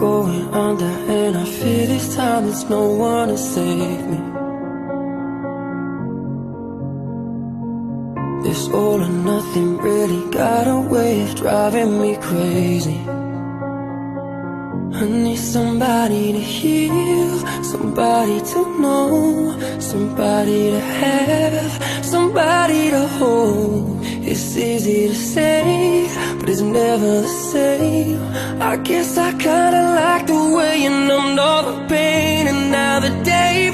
going under, and I fear this time there's no one to save me. This all or nothing really got a way of driving me crazy. I need somebody to heal, somebody to know, somebody to have, somebody to hold. It's easy to say, but it's never the same. I guess I kinda like the way you numbed all the pain, and now the day